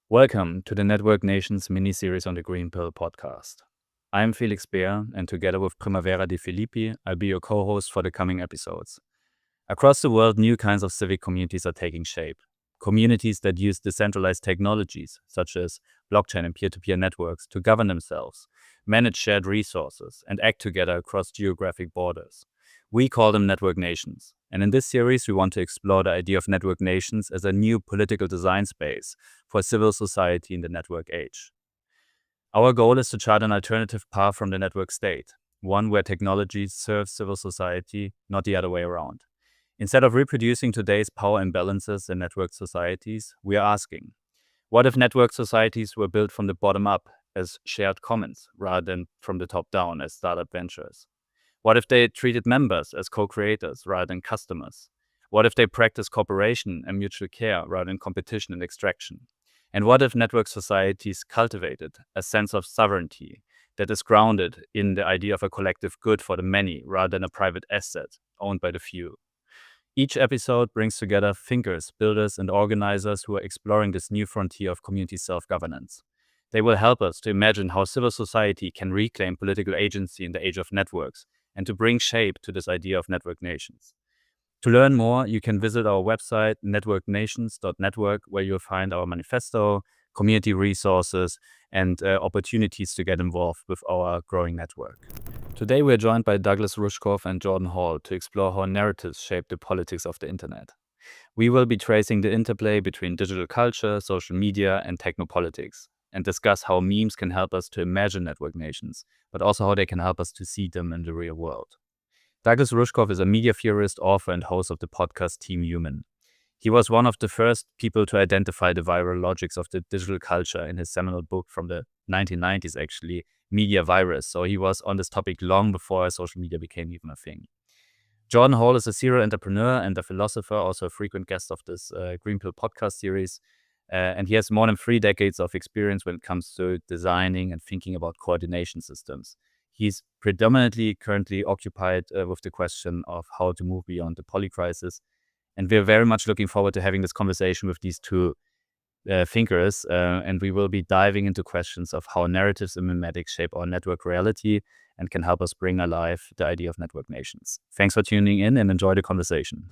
Welcome to the Network Nations mini-series on the Green Pill podcast. I'm Felix, and together with Primavera de Filippi, I'll be your co-host for the coming episodes. Across the world, new kinds of civic communities are taking shape. Communities that use decentralized technologies, such as blockchain and peer-to-peer networks, to govern themselves, manage shared resources, and act together across geographic borders. We call them network nations. And in this series, we want to explore the idea of network nations as a new political design space for civil society in the network age. Our goal is to chart an alternative path from the network state, one where technology serves civil society, not the other way around. Instead of reproducing today's power imbalances in network societies, we are asking, what if network societies were built from the bottom up as shared commons rather than from the top down as startup ventures? What if they treated members as co-creators rather than customers? What if they practice cooperation and mutual care rather than competition and extraction? And what if network societies cultivated a sense of sovereignty that is grounded in the idea of a collective good for the many rather than a private asset owned by the few? Each episode brings together thinkers, builders, and organizers who are exploring this new frontier of community self-governance. They will help us to imagine how civil society can reclaim political agency in the age of networks and to bring shape to this idea of network nations. To learn more, you can visit our website, networknations.network, where you'll find our manifesto, community resources, and opportunities to get involved with our growing network. Today, we're joined by Douglas Rushkoff and Jordan Hall to explore how narratives shape the politics of the internet. We will be tracing the interplay between digital culture, social media, and technopolitics, and discuss how memes can help us to imagine network nations, but also how they can help us to see them in the real world. Douglas Rushkoff is a media theorist, author, and host of the podcast Team Human. He was one of the first people to identify the viral logics of the digital culture in his seminal book from the 1990s, actually, Media Virus. So he was on this topic long before social media became even a thing. Jordan Hall is a serial entrepreneur and a philosopher, also a frequent guest of this Green Pill podcast series. And he has more than 3 decades of experience when it comes to designing and thinking about coordination systems. He's predominantly currently occupied with the question of how to move beyond the polycrisis. And we're very much looking forward to having this conversation with these two thinkers. And we will be diving into questions of how narratives and memetics shape our network reality and can help us bring alive the idea of network nations. Thanks for tuning in and enjoy the conversation.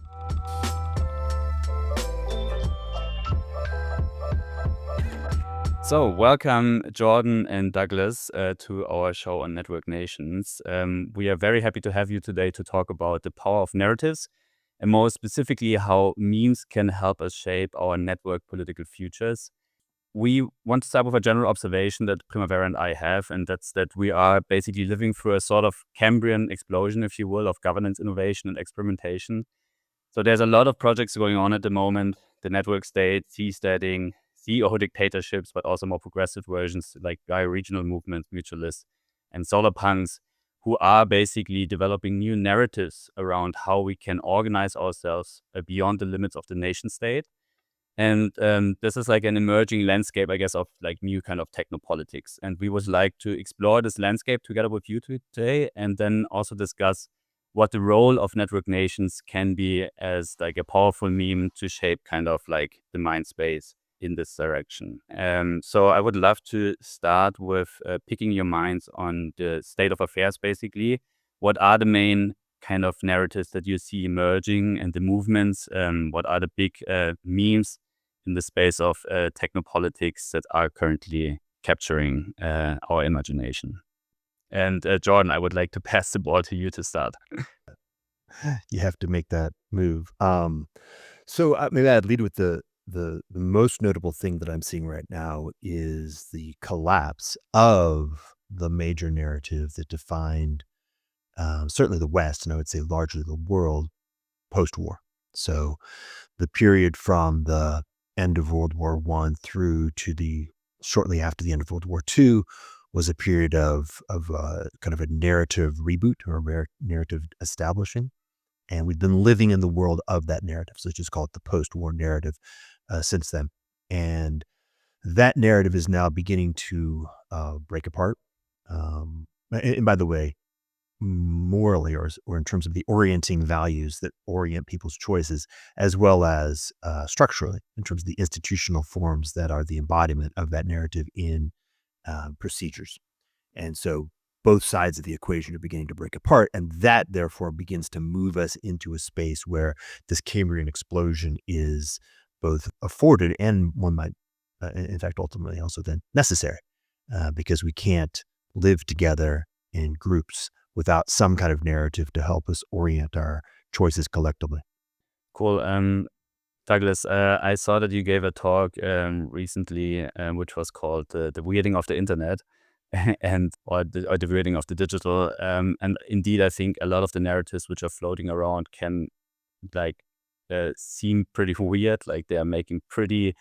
So, welcome, Jordan and Douglas, to our show on Network Nations. We are very happy to have you today to talk about the power of narratives and more specifically how memes can help us shape our network political futures. We want to start with a general observation that Primavera and I have, and that's that we are basically living through a sort of Cambrian explosion, if you will, of governance innovation and experimentation. So there's a lot of projects going on at the moment, the network state, seasteading, CEO dictatorships, but also more progressive versions like regional movements, mutualists, and solar punks, who are basically developing new narratives around how we can organize ourselves beyond the limits of the nation state. And this is like an emerging landscape, I guess, of like new kind of technopolitics. And we would like to explore this landscape together with you today, and then also discuss what the role of network nations can be as like a powerful meme to shape kind of like the mind space in this direction. So I would love to start with picking your minds on the state of affairs, basically. What are the main kind of narratives that you see emerging and the movements? What are the big memes in the space of technopolitics that are currently capturing our imagination? And Jordan, I would like to pass the ball to you to start. You have to make that move. So maybe I'd lead with the most notable thing that I'm seeing right now is the collapse of the major narrative that defined certainly the West, and I would say largely the world post-war. So the period from the end of World War I through to shortly after the end of World War II was a period of kind of a narrative reboot or narrative establishing. And we've been living in the world of that narrative. So let's just call it the post-war narrative since then. And that narrative is now beginning to break apart. And by the way, morally or in terms of the orienting values that orient people's choices, as well as structurally in terms of the institutional forms that are the embodiment of that narrative in procedures. And so both sides of the equation are beginning to break apart. And that therefore begins to move us into a space where this Cambrian explosion is both afforded and one might, in fact, ultimately also then necessary, because we can't live together in groups without some kind of narrative to help us orient our choices collectively. Cool. Douglas, I saw that you gave a talk recently, which was called "The Weirding of the Internet," or the weirding of the digital. And indeed, I think a lot of the narratives which are floating around can like seem pretty weird. Like they are making pretty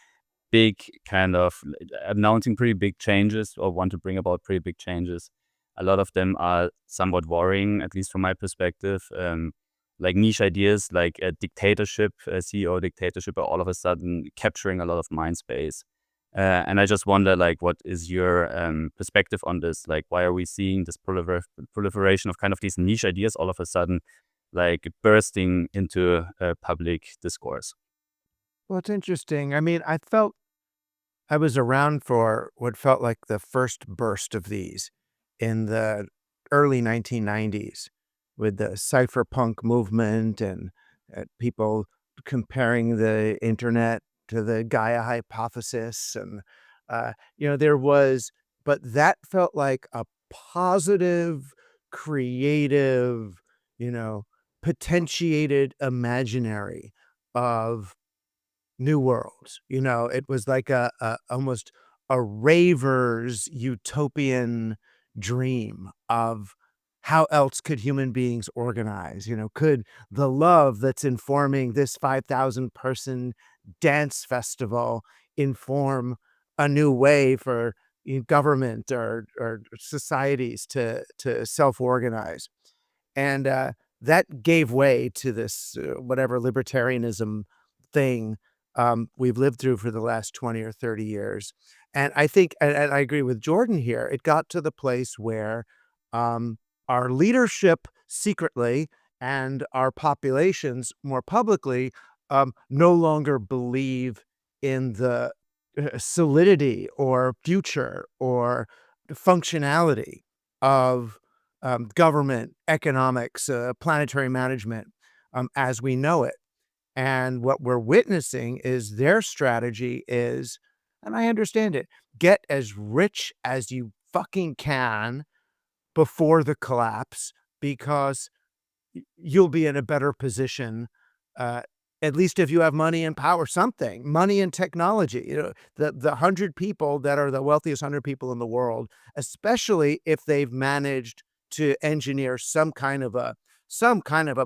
big kind of announcing pretty big changes or want to bring about pretty big changes. A lot of them are somewhat worrying, at least from my perspective. Like niche ideas like a dictatorship, a CEO dictatorship, are all of a sudden capturing a lot of mind space. And I just wonder, like, what is your perspective on this? Like, why are we seeing this proliferation of kind of these niche ideas all of a sudden, like, bursting into public discourse? Well, it's interesting. I mean, I felt I was around for what felt like the first burst of these in the early 1990s with the cypherpunk movement and people comparing the internet to the Gaia hypothesis. And, there was, but that felt like a positive, creative, you know, potentiated imaginary of new worlds. It was like a almost a raver's utopian dream of how else could human beings organize? Could the love that's informing this 5,000 person dance festival inform a new way for government or societies to self-organize? And that gave way to this whatever libertarianism thing we've lived through for the last 20 or 30 years. And I think, and I agree with Jordan here, it got to the place where our leadership secretly and our populations more publicly no longer believe in the solidity or future or functionality of government, economics, planetary management as we know it. And what we're witnessing is their strategy is, and I understand it, get as rich as you fucking can before the collapse because you'll be in a better position, at least if you have money and power, something, money and technology. The 100 people that are the wealthiest 100 people in the world, especially if they've managed to engineer some kind of a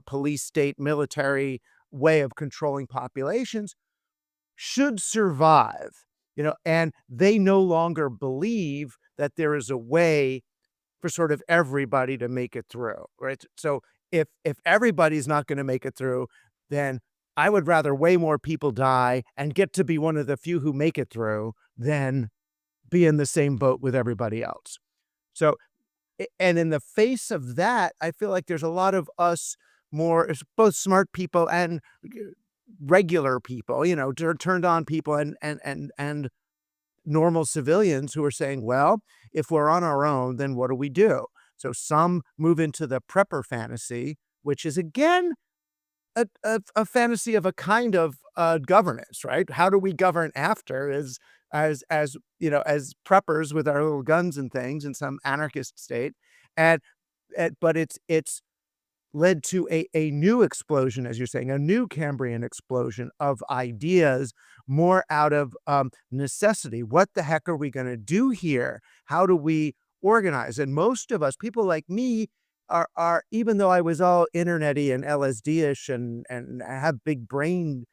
police state military way of controlling populations, should survive, and they no longer believe that there is a way for sort of everybody to make it through, right? So if everybody's not going to make it through, then I would rather way more people die and get to be one of the few who make it through than be in the same boat with everybody else. So, and in the face of that, I feel like there's a lot of us more, both smart people and regular people, turned on people and normal civilians who are saying, well, if we're on our own, then what do we do? So some move into the prepper fantasy, which is again a fantasy of a kind of governance, right? How do we govern after as as preppers with our little guns and things in some anarchist state? And but it's led to a new explosion, as you're saying, a new Cambrian explosion of ideas more out of necessity. What the heck are we going to do here? How do we organize? And most of us, people like me, are even though I was all internet-y and LSD-ish and have big brain,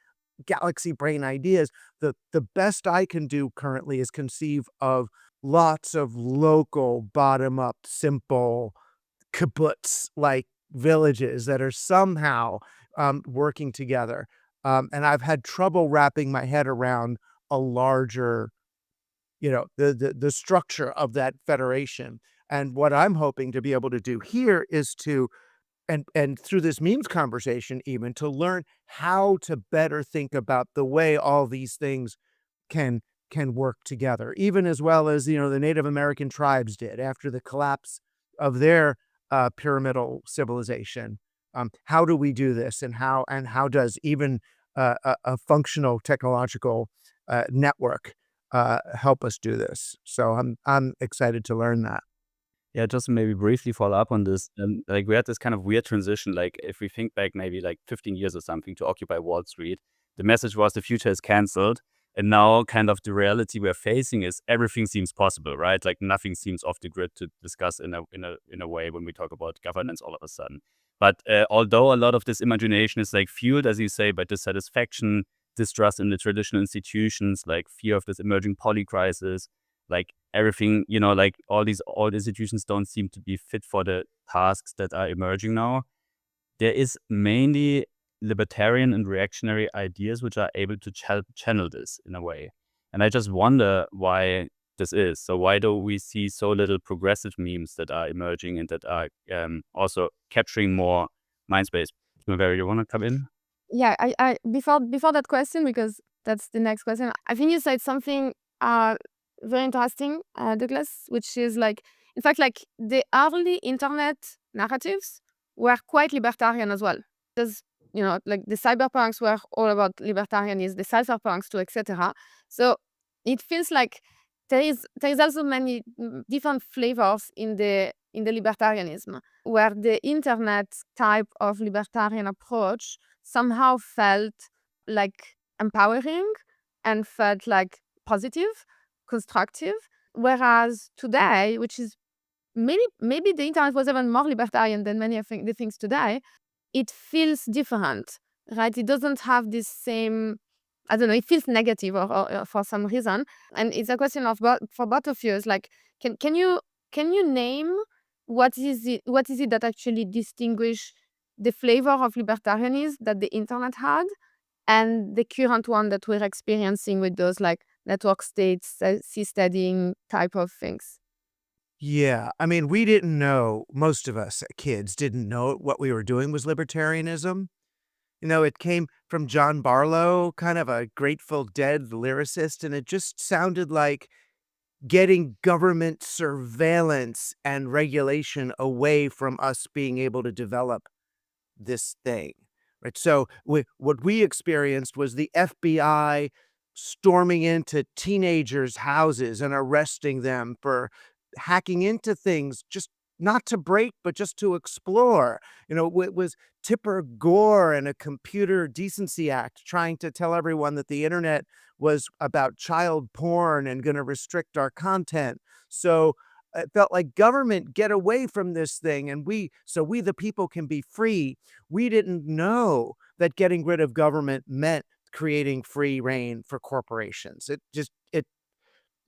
galaxy brain ideas, the best I can do currently is conceive of lots of local, bottom-up, simple kibbutz-like villages that are somehow working together. And I've had trouble wrapping my head around a larger, the structure of that federation. And what I'm hoping to be able to do here is to, and through this memes conversation, even to learn how to better think about the way all these things can work together, even as well as the Native American tribes did after the collapse of their pyramidal civilization. How do we do this, and how does even a functional technological network help us do this? So I'm excited to learn that. Yeah, just to maybe briefly follow up on this. Like we had this kind of weird transition. Like if we think back maybe like 15 years or something to Occupy Wall Street, the message was the future is cancelled. And now kind of the reality we're facing is everything seems possible, right? Like nothing seems off the grid to discuss in a way when we talk about governance all of a sudden. But although a lot of this imagination is like fueled, as you say, by dissatisfaction, distrust in the traditional institutions, like fear of this emerging polycrisis, like everything, like all these old institutions don't seem to be fit for the tasks that are emerging now. There is mainly libertarian and reactionary ideas which are able to channel this in a way. And I just wonder why this is. So why do we see so little progressive memes that are emerging and that are also capturing more mind space? Primavera, you want to come in? Yeah, I before that question, because that's the next question, I think you said something very interesting, Douglas, which is like, in fact, like the early internet narratives were quite libertarian as well. Because, like the cyberpunks were all about libertarianism, the cypherpunks too, etc. So it feels like there is also many different flavors in the libertarianism, where the internet type of libertarian approach somehow felt like empowering and felt like positive, constructive, whereas today, which is maybe the internet was even more libertarian than many of the things today, it feels different, right? It doesn't have this same, I don't know, it feels negative or for some reason. And it's a question of for both of you, is like, can you name what is it that actually distinguish the flavor of libertarianism that the internet had and the current one that we're experiencing with those like network states, seasteading type of things? Yeah, I mean, we didn't know, most of us kids didn't know what we were doing was libertarianism. It came from John Barlow, kind of a Grateful Dead lyricist, and it just sounded like getting government surveillance and regulation away from us being able to develop this thing, right? So what we experienced was the FBI storming into teenagers' houses and arresting them for hacking into things, just not to break, but just to explore. It was Tipper Gore and a Computer Decency Act trying to tell everyone that the internet was about child porn and going to restrict our content. So it felt like government, get away from this thing, and we the people can be free. We didn't know that getting rid of government meant creating free reign for corporations.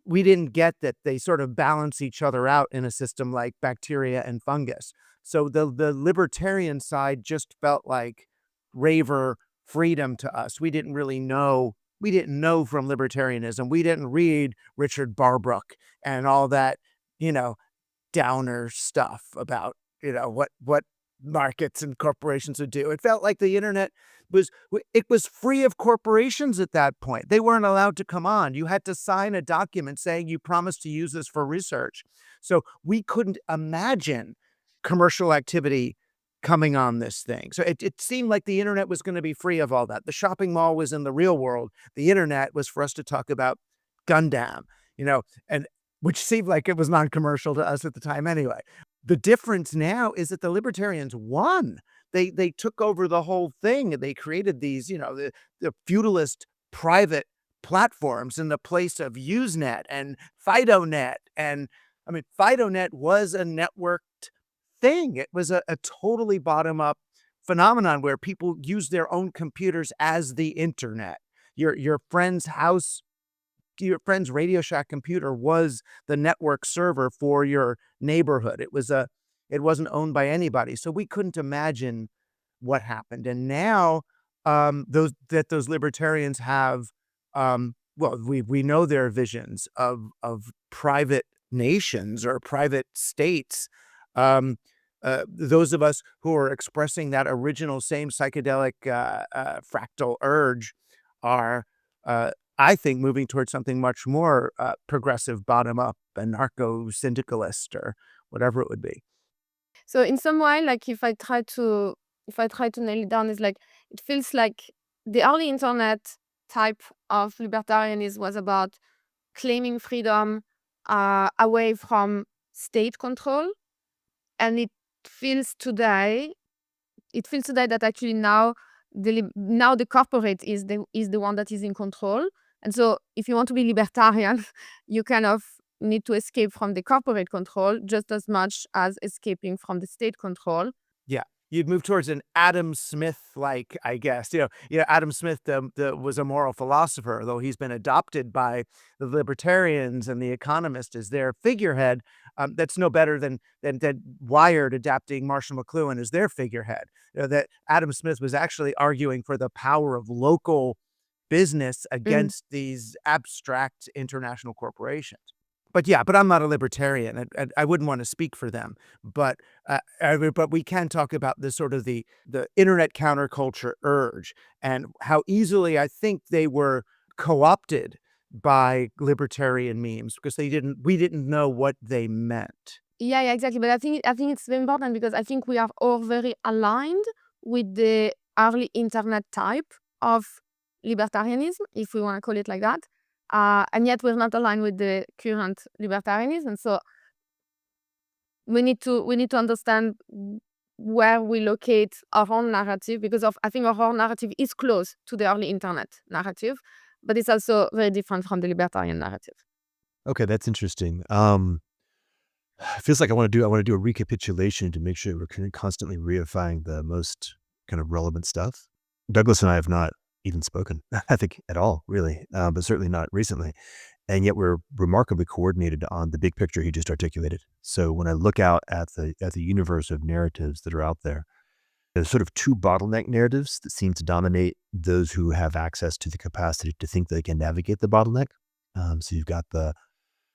We didn't get that they sort of balance each other out in a system like bacteria and fungus. So the libertarian side just felt like raver freedom to us. We didn't really know. We didn't know from libertarianism. We didn't read Richard Barbrook and all that, downer stuff about, what markets and corporations would do. It felt like the internet was free of corporations at that point. They weren't allowed to come on. You had to sign a document saying you promised to use this for research. So we couldn't imagine commercial activity coming on this thing. So it seemed like the internet was going to be free of all that. The shopping mall was in the real world. The internet was for us to talk about Gundam, and which seemed like it was non-commercial to us at the time anyway. The difference now is that the libertarians won. They took over the whole thing, and they created these, the feudalist private platforms in the place of Usenet and FidoNet. And I mean, FidoNet was a networked thing. It was a totally bottom-up phenomenon where people use their own computers as the internet. Your friend's house, your friend's Radio Shack computer was the network server for your neighborhood. It wasn't owned by anybody. So we couldn't imagine what happened. And now those libertarians have well, we know their visions of private nations or private states. Those of us who are expressing that original same psychedelic fractal urge are, I think, moving towards something much more progressive, bottom-up, anarcho-syndicalist, or whatever it would be. So in some way, like if I try to nail it down, it's like it feels like the early internet type of libertarianism was about claiming freedom away from state control, and it feels today that actually now the corporate is the one that is in control. And so if you want to be libertarian, you kind of need to escape from the corporate control just as much as escaping from the state control. Yeah, you'd move towards an Adam Smith-like, I guess. Adam Smith was a moral philosopher, though he's been adopted by the libertarians and the economists as their figurehead. That's no better than Wired adapting Marshall McLuhan as their figurehead. That Adam Smith was actually arguing for the power of local business against these abstract international corporations. But I'm not a libertarian, and I wouldn't want to speak for them. But we can talk about the sort of the internet counterculture urge and how easily I think they were co-opted by libertarian memes because we didn't know what they meant. Yeah, exactly. But I think it's very important because I think we are all very aligned with the early internet type of libertarianism, if we want to call it like that. And yet we're not aligned with the current libertarianism. So we need to understand where we locate our own narrative, because I think our own narrative is close to the early internet narrative, but it's also very different from the libertarian narrative. Okay, that's interesting. Feels like I want to do a recapitulation to make sure we're constantly reifying the most kind of relevant stuff. Douglas and I have not even spoken, I think, at all, really, but certainly not recently. And yet we're remarkably coordinated on the big picture he just articulated. So when I look out at the universe of narratives that are out there, there's sort of two bottleneck narratives that seem to dominate those who have access to the capacity to think they can navigate the bottleneck. So you've got the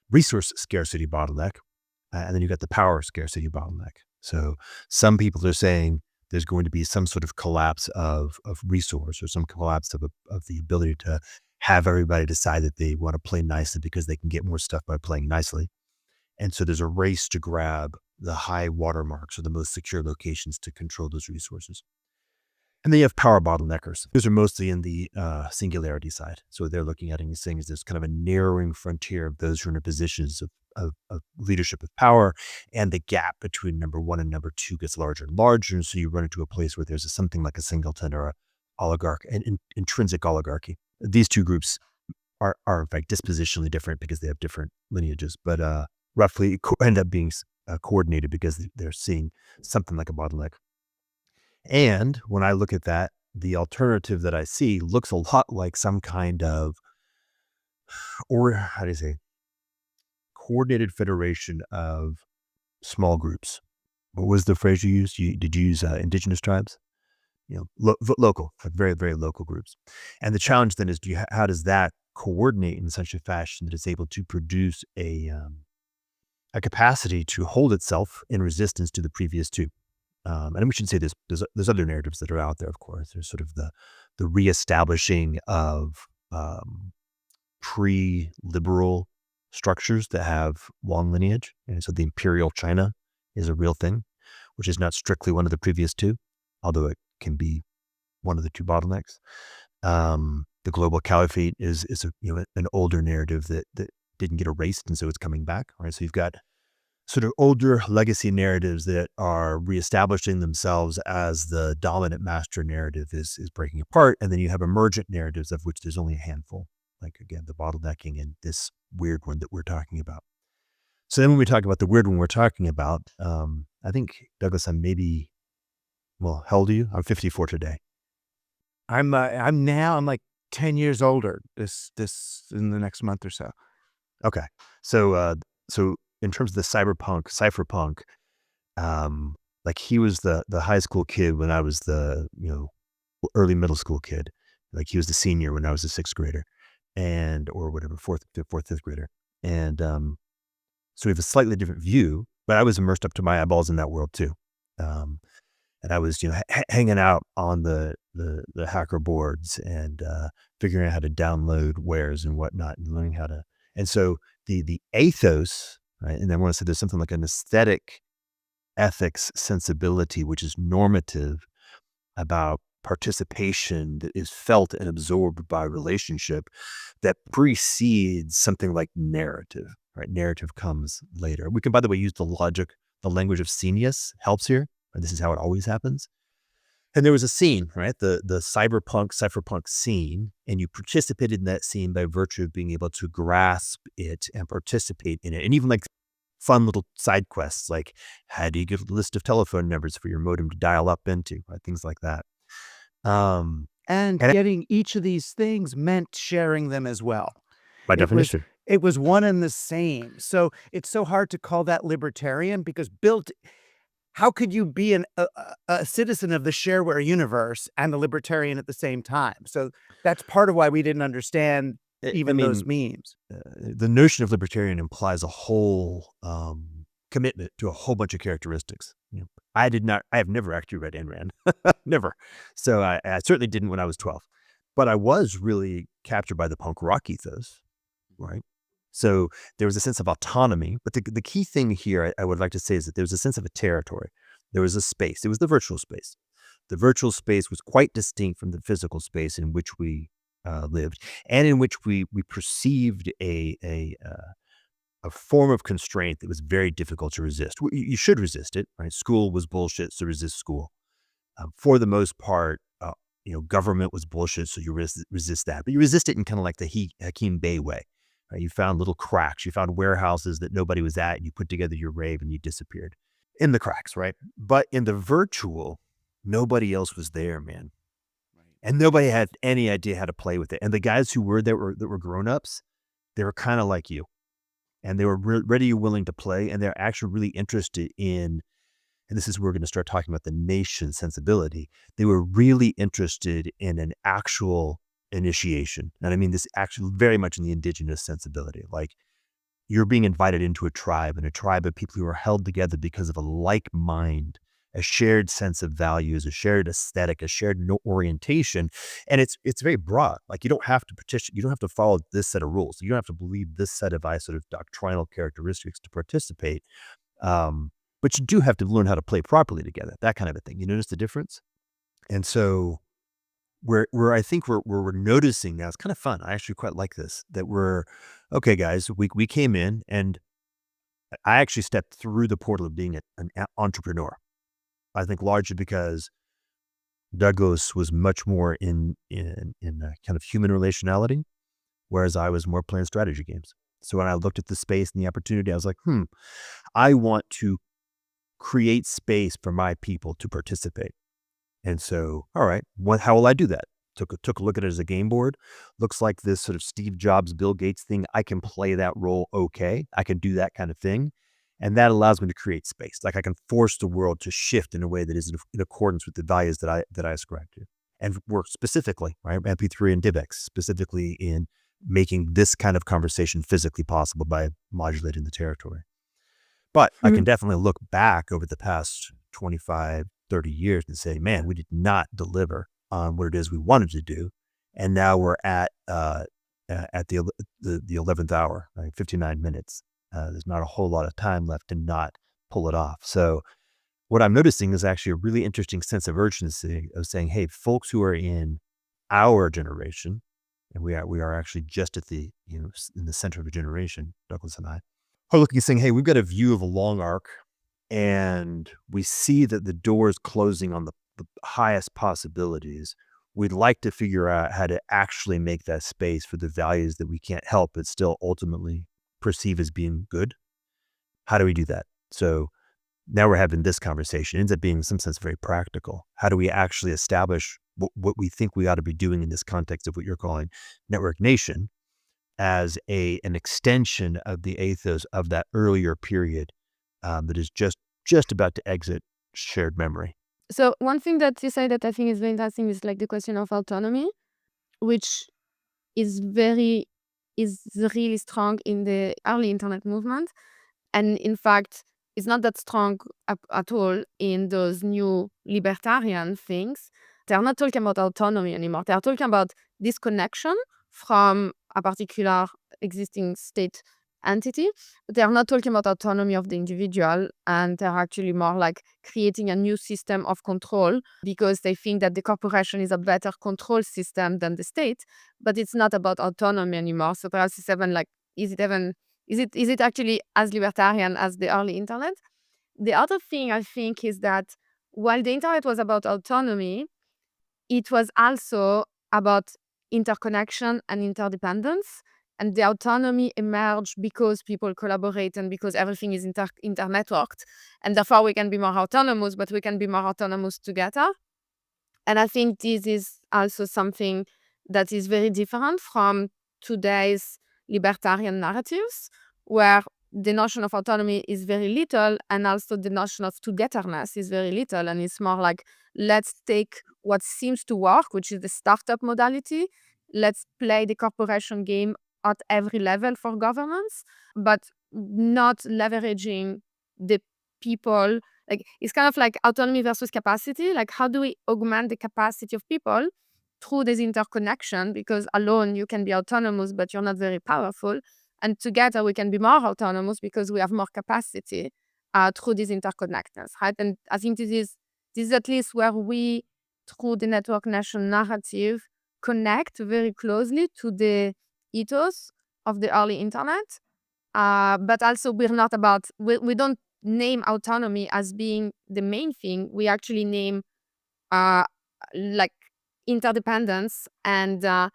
resource scarcity bottleneck, and then you've got the power scarcity bottleneck. So some people are saying there's going to be some sort of collapse of resource, or some collapse of the ability to have everybody decide that they want to play nicely because they can get more stuff by playing nicely. And so there's a race to grab the high watermarks or the most secure locations to control those resources. And then you have power bottleneckers. Those are mostly in the singularity side. So they're looking at it and saying is there's kind of a narrowing frontier of those who are in positions of leadership of power, and the gap between number one and number two gets larger and larger. And so you run into a place where there's something like a singleton or an intrinsic oligarchy. These two groups are in fact dispositionally different because they have different lineages, but roughly end up being coordinated because they're seeing something like a bottleneck. And when I look at that, the alternative that I see looks a lot like some kind of, or how do you say, coordinated federation of small groups. What was the phrase you used? Did you use indigenous tribes? Local, like very, very local groups. And the challenge then is, how does that coordinate in such a fashion that it's able to produce a capacity to hold itself in resistance to the previous two? And we should say there's other narratives that are out there, of course. There's sort of the reestablishing of pre-liberal structures that have long lineage. And so the imperial China is a real thing, which is not strictly one of the previous two, although it can be one of the two bottlenecks. The global caliphate is an older narrative that didn't get erased, and so it's coming back. Right, so you've got sort of older legacy narratives that are reestablishing themselves as the dominant master narrative is breaking apart, and then you have emergent narratives of which there's only a handful. Like again, the bottlenecking and this weird one that we're talking about. So then when we talk about the weird one we're talking about, I think, Douglas, I'm how old are you? I'm 54 today. I'm like 10 years older this in the next month or so. Okay. So in terms of the cypherpunk, like he was the high school kid when I was the, early middle school kid. Like he was the senior when I was a sixth grader. or whatever, fourth, fifth grader. And so we have a slightly different view, but I was immersed up to my eyeballs in that world too. And I was, hanging out on the hacker boards and figuring out how to download wares and whatnot, and learning how to. And so the ethos, right? And I want to say there's something like an aesthetic ethics sensibility, which is normative about participation that is felt and absorbed by relationship, that precedes something like narrative, right? Narrative comes later. We can, by the way, use the language of scenius helps here. This is how it always happens. And there was a scene, right? The cypherpunk scene, and you participated in that scene by virtue of being able to grasp it and participate in it. And even like fun little side quests, like how do you get a list of telephone numbers for your modem to dial up into, right? Things like that. And getting each of these things meant sharing them as well. By definition. It was one and the same. So it's so hard to call that libertarian, because how could you be a citizen of the shareware universe and a libertarian at the same time? So that's part of why we didn't understand those memes. The notion of libertarian implies a whole commitment to a whole bunch of characteristics. I have never actually read Ayn Rand, never. So I certainly didn't when I was 12, but I was really captured by the punk rock ethos, right? So there was a sense of autonomy, but the key thing here I would like to say is that there was a sense of a territory. There was a space. It was the virtual space. The virtual space was quite distinct from the physical space in which we lived, and in which we perceived a form of constraint that was very difficult to resist. You should resist it, right? School was bullshit, so resist school. For the most part, government was bullshit, so you resist that. But you resist it in kind of like the Hakeem Bey way. You found little cracks. You found warehouses that nobody was at, and you put together your rave, and you disappeared in the cracks, right? But in the virtual, nobody else was there, man. And nobody had any idea how to play with it. And the guys who were there that were grown-ups, they were kind of like you. And they were ready and willing to play, and they're actually really interested in, and this is where we're going to start talking about the nation sensibility. They were really interested in an actual initiation. And I mean this actually very much in the indigenous sensibility. Like, you're being invited into a tribe, and a tribe of people who are held together because of a like mind, a shared sense of values, a shared aesthetic, a shared orientation. And it's very broad. Like, you don't have to petition, you don't have to follow this set of rules. You don't have to believe this set of sort of doctrinal characteristics to participate. But you do have to learn how to play properly together, that kind of a thing. You notice the difference? And so where I think we're noticing now, it's kind of fun. I actually quite like this, that okay, guys, we came in, and I actually stepped through the portal of being an entrepreneur. I think largely because Douglas was much more in kind of human relationality, whereas I was more playing strategy games. So when I looked at the space and the opportunity, I was like, I want to create space for my people to participate. And so, all right, how will I do that? Took a look at it as a game board. Looks like this sort of Steve Jobs, Bill Gates thing. I can play that role okay. I can do that kind of thing. And that allows me to create space. Like, I can force the world to shift in a way that is in accordance with the values that I ascribe to. And work specifically, right? MP3 and DivX, specifically in making this kind of conversation physically possible by modulating the territory. But I can definitely look back over the past 25, 30 years and say, man, we did not deliver on what it is we wanted to do. And now we're at the 11th hour, like 59 minutes. There's not a whole lot of time left to not pull it off. So what I'm noticing is actually a really interesting sense of urgency of saying, hey, folks who are in our generation, and we are actually just at the, in the center of a generation, Douglas and I, are looking and saying, hey, we've got a view of a long arc, and we see that the door is closing on the highest possibilities. We'd like to figure out how to actually make that space for the values that we can't help but still ultimately perceive as being good. How do we do that? So now we're having this conversation. It ends up being in some sense very practical. How do we actually establish what we think we ought to be doing in this context of what you're calling network nation as an extension of the ethos of that earlier period that is just about to exit shared memory? So one thing that you say that I think is very interesting is like the question of autonomy, which is really strong in the early internet movement, and in fact it's not that strong at all in those new libertarian things. They are not talking about autonomy anymore. They are talking about disconnection from a particular existing state entity. But they are not talking about autonomy of the individual, and they're actually more like creating a new system of control because they think that the corporation is a better control system than the state. But it's not about autonomy anymore. So perhaps it's even like, is it actually as libertarian as the early internet? The other thing I think is that while the internet was about autonomy, it was also about interconnection and interdependence. And the autonomy emerged because people collaborate and because everything is internetworked. And therefore we can be more autonomous, but we can be more autonomous together. And I think this is also something that is very different from today's libertarian narratives, where the notion of autonomy is very little, and also the notion of togetherness is very little. And it's more like, let's take what seems to work, which is the startup modality. Let's play the corporation game at every level for governance, but not leveraging the people. Like, it's kind of like autonomy versus capacity. Like, how do we augment the capacity of people through this interconnection? Because alone you can be autonomous, but you're not very powerful. And together we can be more autonomous because we have more capacity through these interconnectedness, right? And I think this is at least where we, through the network nation narrative, connect very closely to the ethos of the early internet. But also we don't name autonomy as being the main thing. We actually name like interdependence and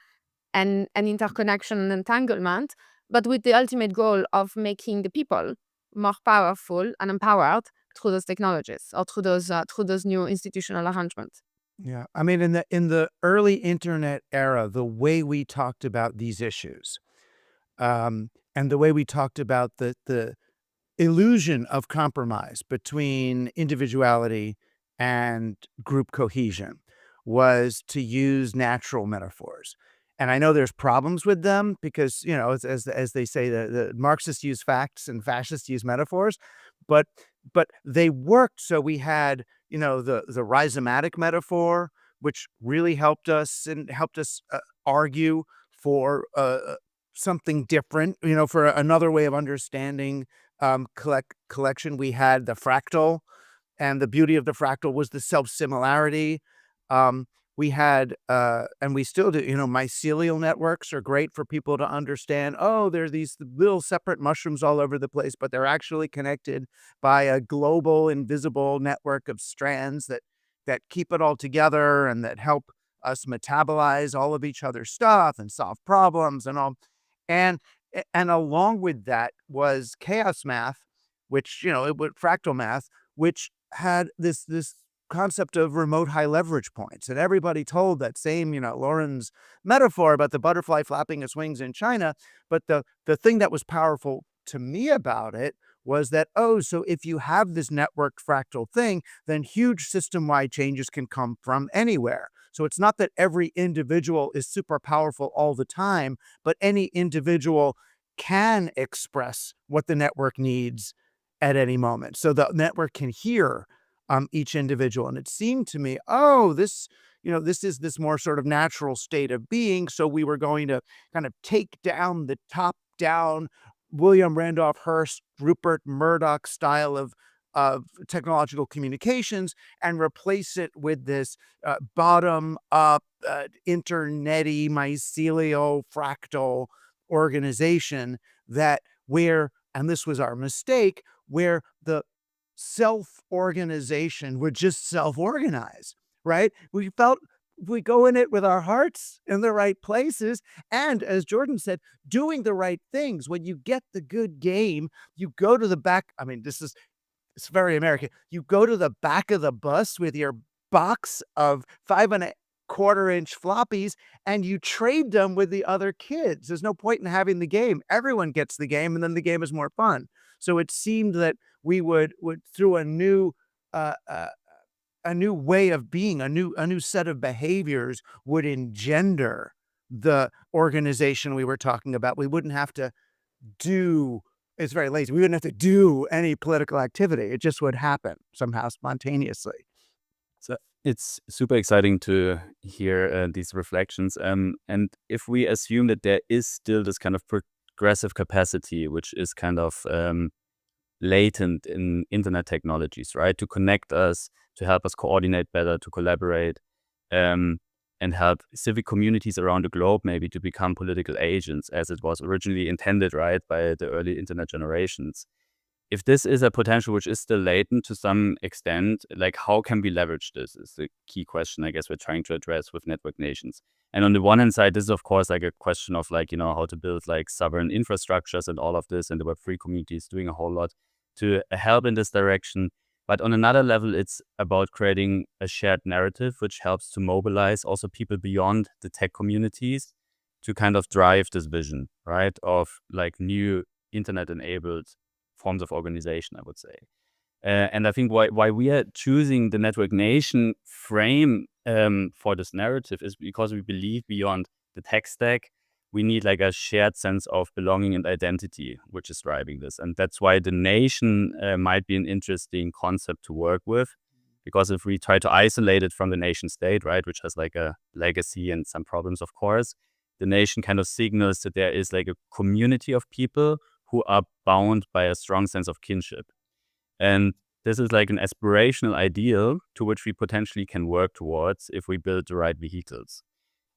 interconnection and entanglement, but with the ultimate goal of making the people more powerful and empowered through those technologies or through those new institutional arrangements. Yeah, I mean, in the early internet era, the way we talked about these issues, and the way we talked about the illusion of compromise between individuality and group cohesion, was to use natural metaphors. And I know there's problems with them because, as they say, the Marxists use facts and fascists use metaphors, but they worked. So we had, the rhizomatic metaphor, which really helped us argue for something different, for another way of understanding collection. We had the fractal, and the beauty of the fractal was the self-similarity. We had, and we still do, mycelial networks are great for people to understand, there are these little separate mushrooms all over the place, but they're actually connected by a global invisible network of strands that keep it all together and that help us metabolize all of each other's stuff and solve problems and all. And along with that was chaos math, which, fractal math, which had this concept of remote high leverage points. And everybody told that same, Lauren's metaphor about the butterfly flapping its wings in China. But the thing that was powerful to me about it was that, so if you have this networked fractal thing, then huge system-wide changes can come from anywhere. So it's not that every individual is super powerful all the time, but any individual can express what the network needs at any moment. So the network can hear each individual. And it seemed to me, this is this more sort of natural state of being. So we were going to kind of take down the top-down William Randolph Hearst, Rupert Murdoch style of technological communications and replace it with this bottom-up, internet-y, mycelial, fractal organization and this was our mistake, where the self-organization would just self-organize, right? We felt we go in it with our hearts in the right places. And as Jordan said, doing the right things. When you get the good game, you go to the back. I mean, it's very American. You go to the back of the bus with your box of 5.25-inch floppies and you trade them with the other kids. There's no point in having the game. Everyone gets the game and then the game is more fun. So it seemed that we would through a new way of being, a new set of behaviors would engender the organization we were talking about. We wouldn't have to do, it's very lazy, we wouldn't have to do any political activity. It just would happen somehow spontaneously. So it's super exciting to hear these reflections. And if we assume that there is still this kind of progressive capacity, which is kind of latent in internet technologies, right, to connect us, to help us coordinate better, to collaborate, and help civic communities around the globe maybe to become political agents as it was originally intended, right, by the early internet generations. If this is a potential which is still latent to some extent, like how can we leverage this is the key question I guess we're trying to address with network nations. And on the one hand side, this is of course like a question of like, how to build like sovereign infrastructures and all of this, and the Web3 community is doing a whole lot to help in this direction. But on another level, it's about creating a shared narrative which helps to mobilize also people beyond the tech communities to kind of drive this vision, right, of like new internet-enabled forms of organization, I would say. And I think why we are choosing the network nation frame for this narrative is because we believe beyond the tech stack, we need like a shared sense of belonging and identity, which is driving this. And that's why the nation might be an interesting concept to work with. Because if we try to isolate it from the nation state, right, which has like a legacy and some problems, of course, the nation kind of signals that there is like a community of people who are bound by a strong sense of kinship. And this is like an aspirational ideal to which we potentially can work towards if we build the right vehicles.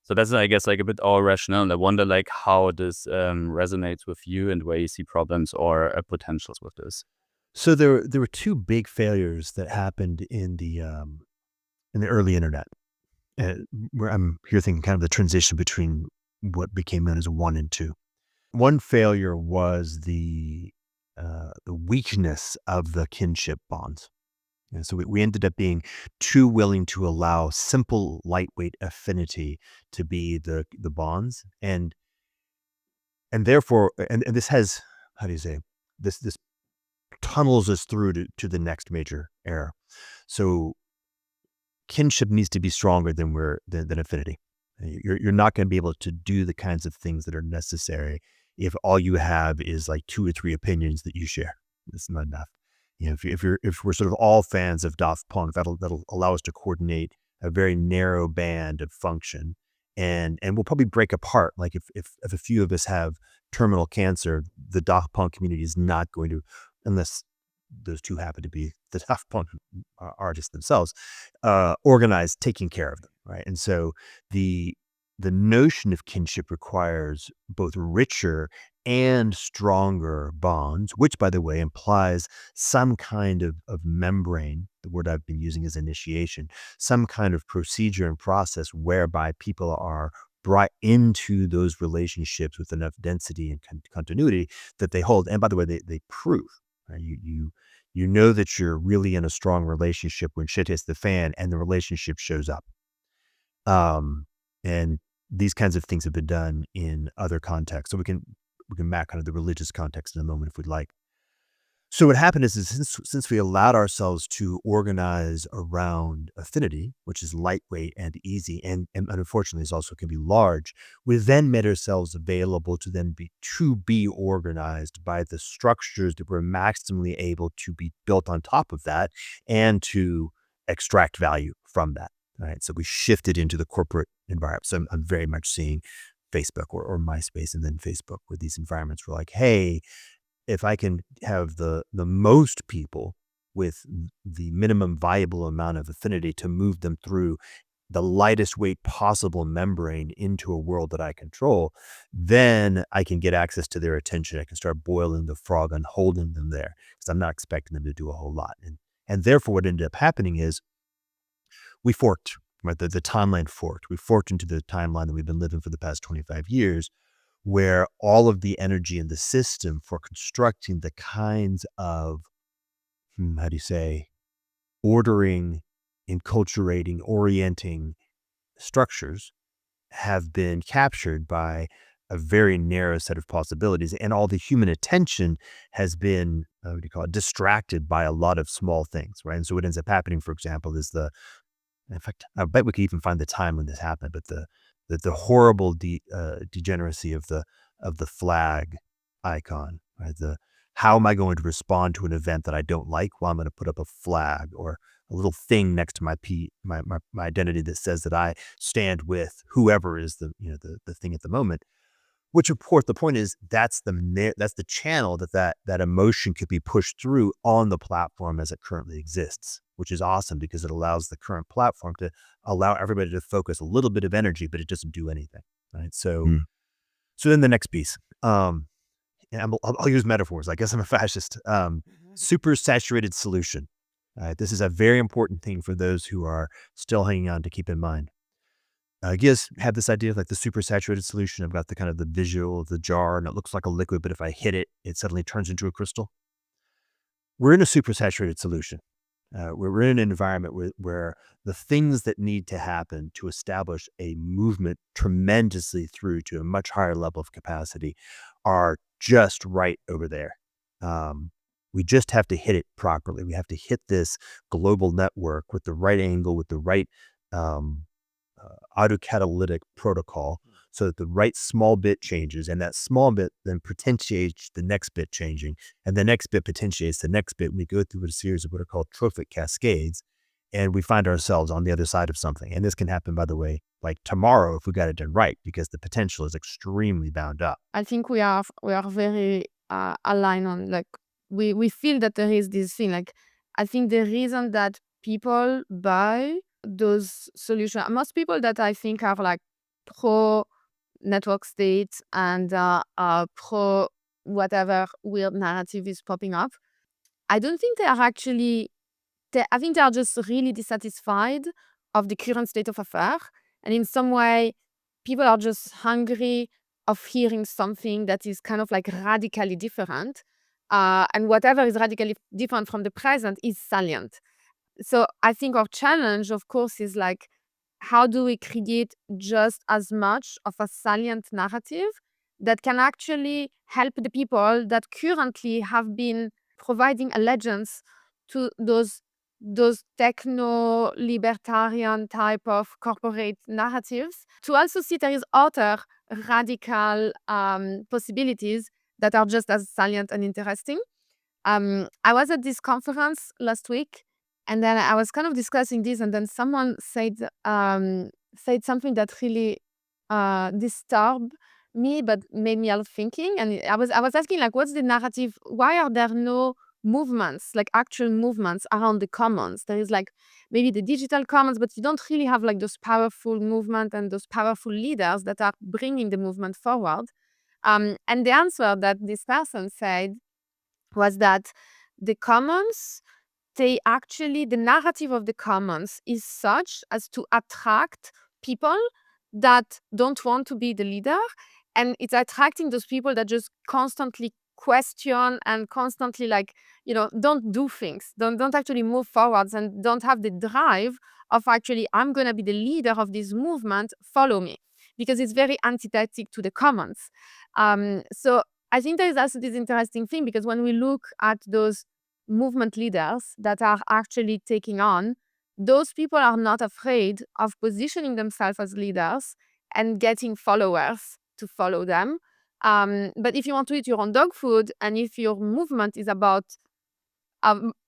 So that's, I guess, like a bit our rationale. And I wonder like how this resonates with you and where you see problems or potentials with this. So there were two big failures that happened in the early internet. Where I'm here thinking kind of the transition between what became known as 1 and 2. One failure was the weakness of the kinship bonds. And so we ended up being too willing to allow simple, lightweight affinity to be the bonds, and therefore, and this has, how do you say, this tunnels us through to the next major era. So kinship needs to be stronger than affinity. You're not going to be able to do the kinds of things that are necessary if all you have is like 2 or 3 opinions that you share. It's not enough. If we're sort of all fans of Daft Punk, that'll allow us to coordinate a very narrow band of function, and we'll probably break apart. Like if a few of us have terminal cancer, the Daft Punk community is not going to, unless those two happen to be the Daft Punk artists themselves, organize taking care of them, right? And so the notion of kinship requires both richer and stronger bonds, which, by the way, implies some kind of membrane, the word I've been using is initiation, some kind of procedure and process whereby people are brought into those relationships with enough density and continuity that they hold. And by the way, they prove, right? You know that you're really in a strong relationship when shit hits the fan and the relationship shows up. And these kinds of things have been done in other contexts. So we can map kind of the religious context in a moment if we'd like. So what happened is since we allowed ourselves to organize around affinity, which is lightweight and easy, and unfortunately is also can be large, we then made ourselves available to then be organized by the structures that were maximally able to be built on top of that and to extract value from that. Right. So we shifted into the corporate environment. So I'm very much seeing Facebook or MySpace and then Facebook with these environments where like, hey, if I can have the most people with the minimum viable amount of affinity to move them through the lightest weight possible membrane into a world that I control, then I can get access to their attention. I can start boiling the frog and holding them there because I'm not expecting them to do a whole lot. And therefore what ended up happening is we forked, right? The timeline forked. We forked into the timeline that we've been living for the past 25 years, where all of the energy in the system for constructing the kinds of, ordering, enculturating, orienting structures have been captured by a very narrow set of possibilities. And all the human attention has been, distracted by a lot of small things, right? And so what ends up happening, for example, is in fact, I bet we could even find the time when this happened, but the the horrible degeneracy of the flag icon, right? How am I going to respond to an event that I don't like? Well, I'm going to put up a flag or a little thing next to my identity that says that I stand with whoever is the thing at the moment. Which, of course, the point is that's the channel that emotion could be pushed through on the platform as it currently exists, which is awesome because it allows the current platform to allow everybody to focus a little bit of energy, but it doesn't do anything, right? So then the next piece, and I'll use metaphors. I guess I'm a fascist. Super saturated solution. This is a very important thing for those who are still hanging on to keep in mind. You guys have this idea of like the super saturated solution. I've got the kind of the visual of the jar and it looks like a liquid, but if I hit it, it suddenly turns into a crystal. We're in a super saturated solution. We're in an environment where the things that need to happen to establish a movement tremendously through to a much higher level of capacity are just right over there. We just have to hit it properly. We have to hit this global network with the right angle, with the right autocatalytic protocol so that the right small bit changes, and that small bit then potentiates the next bit changing, and the next bit potentiates the next bit. We go through a series of what are called trophic cascades, and we find ourselves on the other side of something. And this can happen, by the way, like tomorrow if we got it done right, because the potential is extremely bound up. I think we are very aligned on, like, we feel that there is this thing. Like, I think the reason that people buy those solutions, most people that I think are like pro network state and pro whatever weird narrative is popping up, I don't think they are actually, I think they are just really dissatisfied of the current state of affairs. And in some way, people are just hungry of hearing something that is kind of like radically different. And whatever is radically different from the present is salient. So I think our challenge, of course, is like, how do we create just as much of a salient narrative that can actually help the people that currently have been providing allegiance to those techno-libertarian type of corporate narratives, to also see there is other radical possibilities that are just as salient and interesting. I was at this conference last week, and then I was kind of discussing this, and then someone said something that really disturbed me, but made me out thinking. And I was asking, like, what's the narrative? Why are there no movements, like actual movements around the commons? There is like maybe the digital commons, but you don't really have like those powerful movement and those powerful leaders that are bringing the movement forward. And the answer that this person said was that the commons, the narrative of the commons is such as to attract people that don't want to be the leader, and it's attracting those people that just constantly question and constantly, like, don't do things, don't actually move forwards, and don't have the drive of actually, I'm gonna be the leader of this movement, follow me, because it's very antithetic to the commons. So I think there is also this interesting thing, because when we look at those movement leaders that are actually taking on, those people are not afraid of positioning themselves as leaders and getting followers to follow them. But if you want to eat your own dog food, and if your movement is about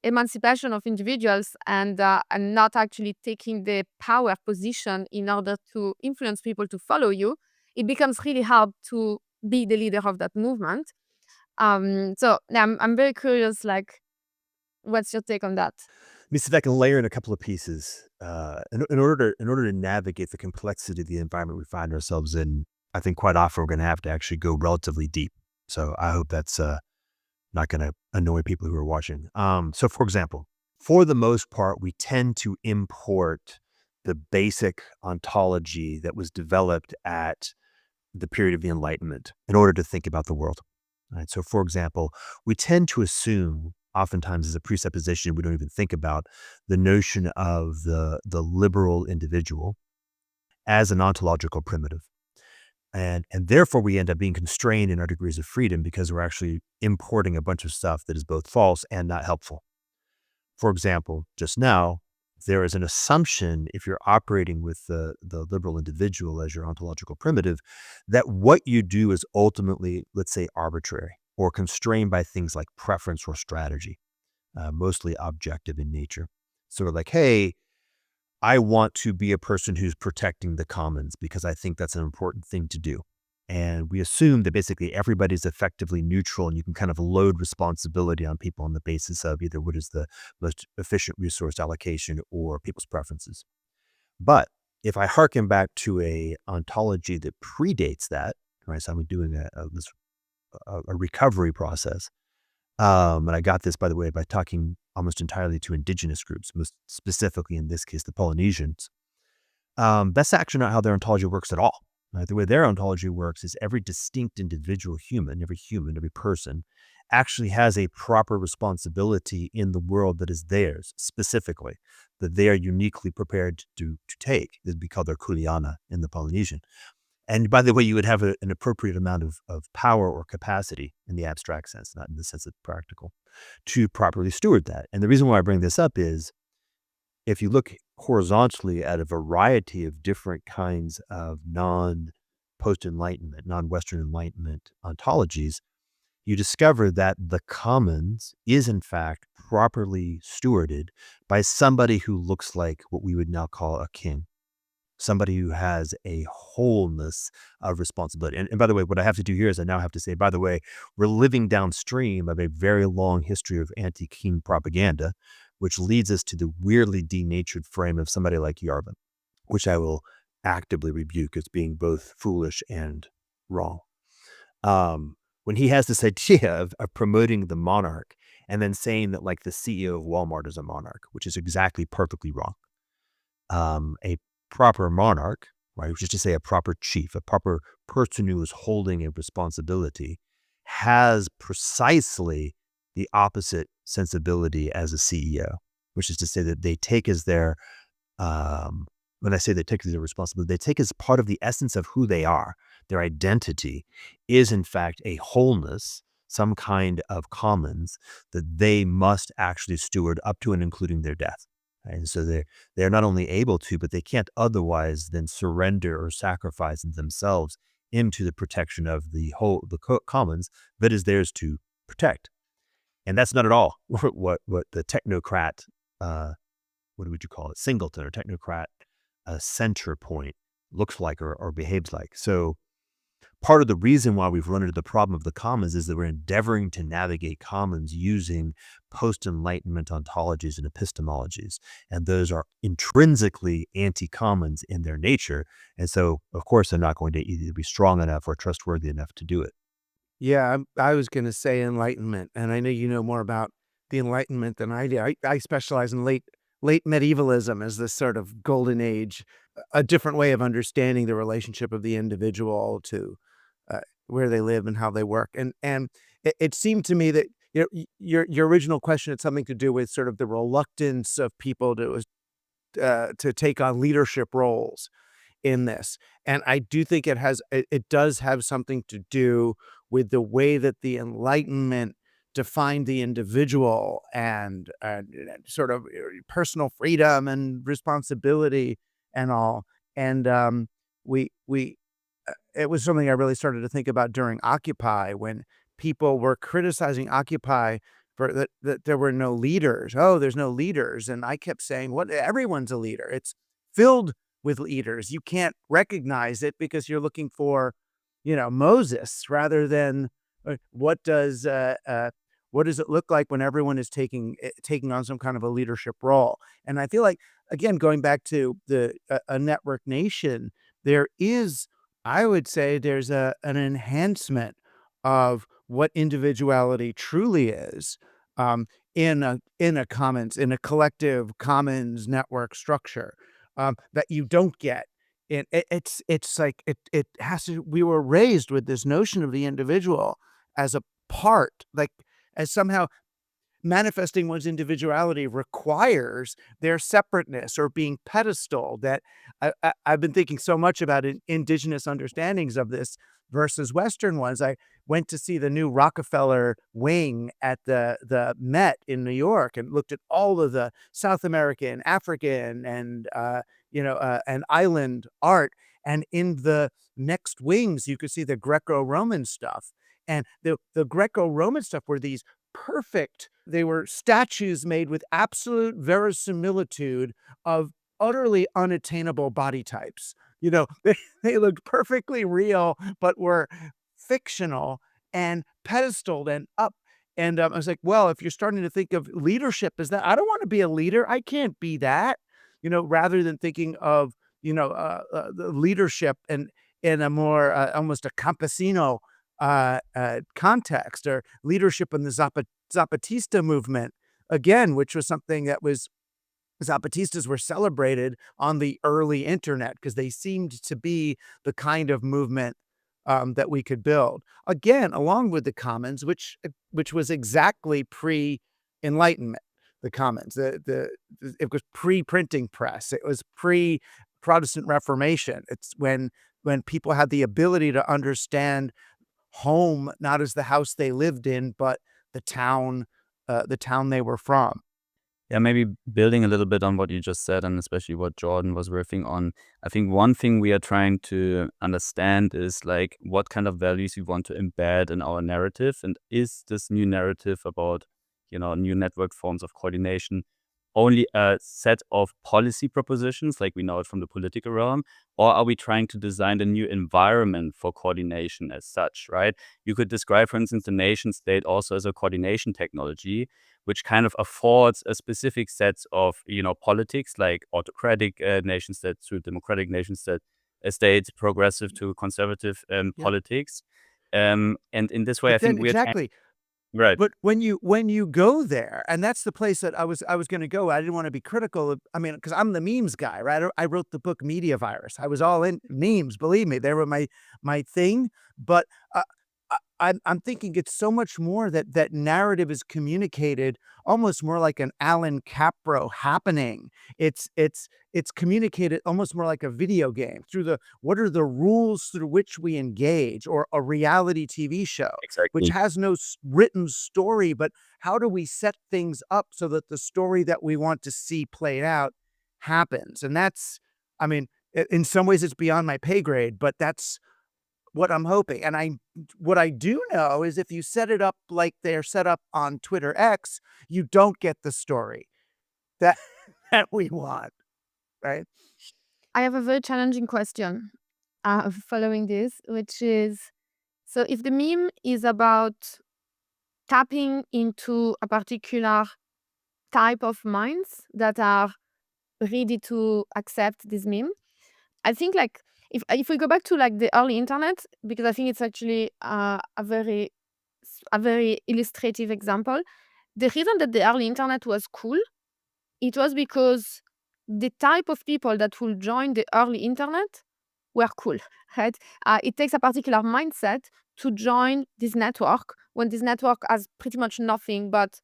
emancipation of individuals and not actually taking the power position in order to influence people to follow you, it becomes really hard to be the leader of that movement. So I'm very curious, like, what's your take on that? Let me see if I can layer in a couple of pieces. In order to navigate the complexity of the environment we find ourselves in, I think quite often we're going to have to actually go relatively deep. So I hope that's not going to annoy people who are watching. So for example, for the most part, we tend to import the basic ontology that was developed at the period of the Enlightenment in order to think about the world. Right? So for example, we tend to assume, oftentimes as a presupposition, we don't even think about the notion of the liberal individual as an ontological primitive. And therefore we end up being constrained in our degrees of freedom because we're actually importing a bunch of stuff that is both false and not helpful. For example, just now, there is an assumption, if you're operating with the liberal individual as your ontological primitive, that what you do is ultimately, let's say, arbitrary or constrained by things like preference or strategy, mostly objective in nature. Sort of like, hey, I want to be a person who's protecting the commons because I think that's an important thing to do. And we assume that basically everybody's effectively neutral and you can kind of load responsibility on people on the basis of either what is the most efficient resource allocation or people's preferences. But if I hearken back to a ontology that predates that, right? So I'm doing a recovery process. And I got this, by the way, by talking almost entirely to indigenous groups, most specifically in this case, the Polynesians. That's actually not how their ontology works at all. Right? The way their ontology works is every distinct individual human, every person, actually has a proper responsibility in the world that is theirs, specifically, that they are uniquely prepared to take. This would be called their kuleana in the Polynesian. And by the way, you would have an appropriate amount of power or capacity in the abstract sense, not in the sense of practical, to properly steward that. And the reason why I bring this up is if you look horizontally at a variety of different kinds of non-post-Enlightenment, non-Western Enlightenment ontologies, you discover that the commons is in fact properly stewarded by somebody who looks like what we would now call a king, somebody who has a wholeness of responsibility. And by the way, what I have to do here is I now have to say, by the way, we're living downstream of a very long history of anti-king propaganda, which leads us to the weirdly denatured frame of somebody like Yarvin, which I will actively rebuke as being both foolish and wrong. When he has this idea of promoting the monarch and then saying that like the CEO of Walmart is a monarch, which is exactly perfectly wrong. A proper monarch, right, which is to say a proper chief, a proper person who is holding a responsibility, has precisely the opposite sensibility as a CEO, which is to say that they take as their, when I say they take as their responsibility, they take as part of the essence of who they are. Their identity is in fact a wholeness, some kind of commons that they must actually steward up to and including their death. And so they're not only able to, but they can't otherwise than surrender or sacrifice themselves into the protection of the commons that is theirs to protect. And that's not at all what the technocrat, what would you call it, singleton or technocrat center point looks like or behaves like. So part of the reason why we've run into the problem of the commons is that we're endeavoring to navigate commons using post-Enlightenment ontologies and epistemologies. And those are intrinsically anti-commons in their nature. And so, of course, they're not going to either be strong enough or trustworthy enough to do it. Yeah, I was going to say Enlightenment, and I know you know more about the Enlightenment than I do. I specialize in late medievalism as this sort of golden age, a different way of understanding the relationship of the individual to where they live and how they work. And it seemed to me that your original question had something to do with sort of the reluctance of people to take on leadership roles in this. And I do think it does have something to do with the way that the Enlightenment defined the individual and sort of personal freedom and responsibility and all. And it was something I really started to think about during Occupy, when people were criticizing Occupy for that there were no leaders. Oh, there's no leaders. And I kept saying, what? Everyone's a leader. It's filled with leaders. You can't recognize it because you're looking for, Moses rather than what does it look like when everyone is taking on some kind of a leadership role? And I feel like, again, going back to a network nation, there is, I would say, there's an enhancement of what individuality truly is in a commons, in a collective commons network structure that you don't get. And it's like it has to. We were raised with this notion of the individual as a part, like as somehow manifesting one's individuality requires their separateness or being pedestal. That I've been thinking so much about indigenous understandings of this, versus Western ones. I went to see the new Rockefeller wing at the Met in New York and looked at all of the South American, African, and and island art. And in the next wings, you could see the Greco-Roman stuff. And the Greco-Roman stuff were these perfect, they were statues made with absolute verisimilitude of utterly unattainable body types. They looked perfectly real, but were fictional and pedestaled and up. And I was like, well, if you're starting to think of leadership as that, I don't want to be a leader. I can't be that, rather than thinking of, the leadership and in a more almost a campesino context, or leadership in the Zapatista movement, again, which was something that was Zapatistas were celebrated on the early internet because they seemed to be the kind of movement that we could build. Again, along with the Commons, which was exactly pre-Enlightenment. The Commons, it was pre-printing press. It was pre-Protestant Reformation. It's when people had the ability to understand home not as the house they lived in, but the town they were from. Yeah, maybe building a little bit on what you just said, and especially what Jordan was riffing on. I think one thing we are trying to understand is like what kind of values we want to embed in our narrative, and is this new narrative about new network forms of coordination only a set of policy propositions like we know it from the political realm, or are we trying to design a new environment for coordination as such, right? You could describe, for instance, the nation state also as a coordination technology, which kind of affords a specific set of, politics, like autocratic nation states to democratic nation states, progressive to conservative politics. And in this way, But I think then, we're exactly. right. But when you go there, and that's the place that I was going to go. I didn't want to be critical of. I mean, because I'm the memes guy, right? I wrote the book Media Virus. I was all in memes. Believe me, they were my thing. But I'm thinking it's so much more that narrative is communicated almost more like an Alan Capro happening. It's communicated almost more like a video game through what are the rules through which we engage, or a reality TV show, which Exactly. has no written story, but how do we set things up so that the story that we want to see played out happens? And that's, I mean, in some ways it's beyond my pay grade, but that's what I'm hoping. And what I do know is if you set it up like they're set up on Twitter X, you don't get the story that that we want, right? I have a very challenging question following this, which is, so if the meme is about tapping into a particular type of minds that are ready to accept this meme, I think like if we go back to like the early internet, because I think it's actually a very illustrative example. The reason that the early internet was cool, it was because the type of people that will join the early internet were cool, right? It takes a particular mindset to join this network when this network has pretty much nothing but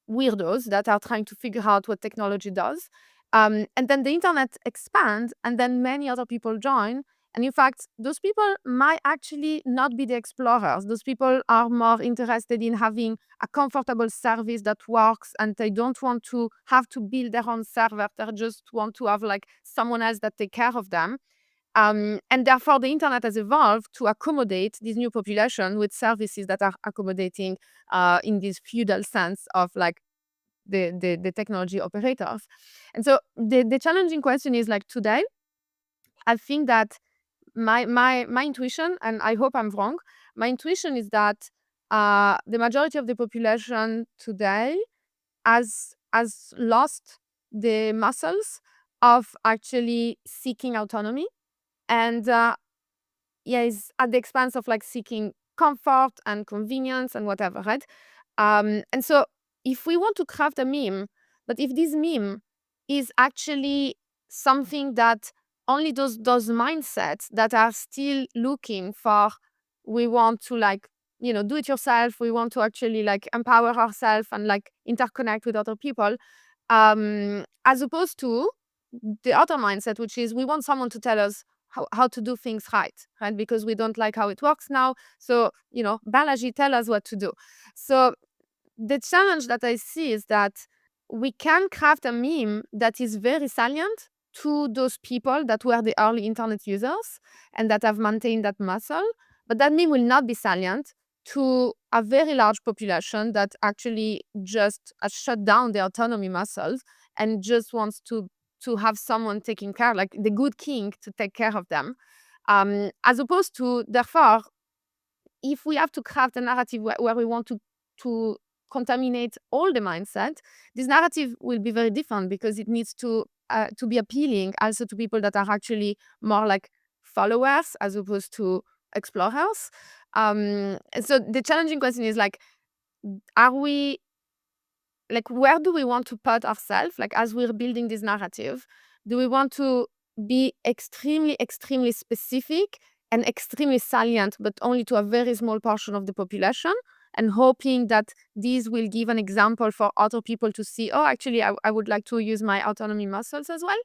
weirdos that are trying to figure out what technology does. And then the internet expands, and then many other people join. And in fact, those people might actually not be the explorers. Those people are more interested in having a comfortable service that works, and they don't want to have to build their own server. They just want to have like someone else that take care of them. And therefore, the internet has evolved to accommodate this new population with services that are accommodating in this feudal sense of like the technology operators. And so the challenging question is like today, I think that my intuition, and I hope I'm wrong, my intuition is that the majority of the population today has lost the muscles of actually seeking autonomy, and is at the expense of like seeking comfort and convenience and whatever, right? And so if we want to craft a meme, but if this meme is actually something that only those mindsets that are still looking for, we want to like, do it yourself, we want to actually like empower ourselves and like interconnect with other people, as opposed to the other mindset, which is we want someone to tell us how to do things right, because we don't like how it works now. So, Balaji, tell us what to do. So the challenge that I see is that we can craft a meme that is very salient to those people that were the early internet users and that have maintained that muscle, but that meme will not be salient to a very large population that actually just has shut down the autonomy muscles and just wants to have someone taking care, like the good king, to take care of them. As opposed to, therefore, if we have to craft a narrative where we want to contaminate all the mindset, this narrative will be very different because it needs to be appealing also to people that are actually more like followers as opposed to explorers. So the challenging question is like, are we, like, where do we want to put ourselves? Like, as we're building this narrative, do we want to be extremely, extremely specific and extremely salient, but only to a very small portion of the population, and hoping that these will give an example for other people to see, oh, actually, I would like to use my autonomy muscles as well?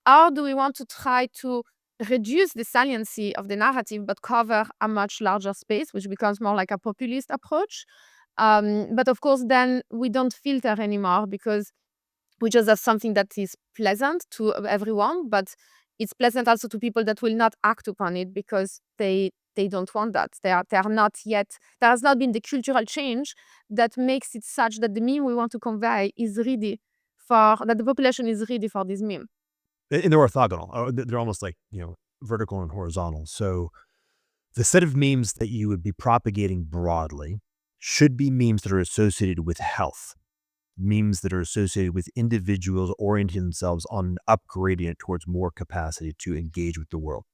Or do we want to try to reduce the saliency of the narrative, but cover a much larger space, which becomes more like a populist approach? But of course, then we don't filter anymore because we just have something that is pleasant to everyone, but it's pleasant also to people that will not act upon it because they don't want that. They are not yet, there has not been the cultural change that makes it such that the meme we want to convey is ready for, that the population is ready for this meme. And they're orthogonal. They're almost like, vertical and horizontal. So the set of memes that you would be propagating broadly should be memes that are associated with health, memes that are associated with individuals orienting themselves on an up gradient towards more capacity to engage with the world.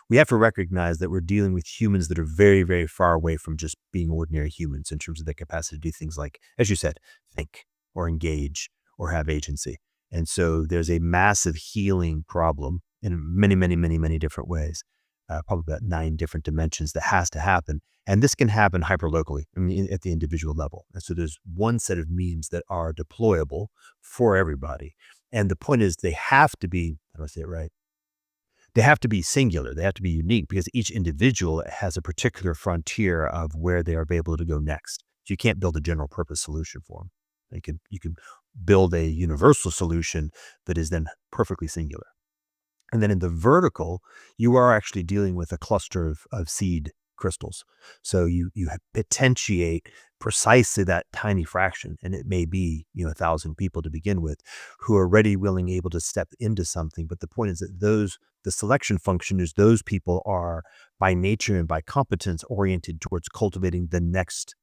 We have to recognize that we're dealing with humans that are very, very far away from just being ordinary humans in terms of their capacity to do things like, as you said, think or engage or have agency. And so there's a massive healing problem in many, many, many, many different ways, probably about 9 different dimensions that has to happen. And this can happen hyperlocally, at the individual level. And so there's one set of memes that are deployable for everybody. And the point is they have to be, how do I say it right? They have to be singular. They have to be unique because each individual has a particular frontier of where they are able to go next. So you can't build a general purpose solution for them. You can build a universal solution that is then perfectly singular. And then in the vertical, you are actually dealing with a cluster of seed crystals. So you potentiate precisely that tiny fraction, and it may be 1,000 people to begin with who are ready, willing, able to step into something. But the point is that the selection function is those people are by nature and by competence oriented towards cultivating the next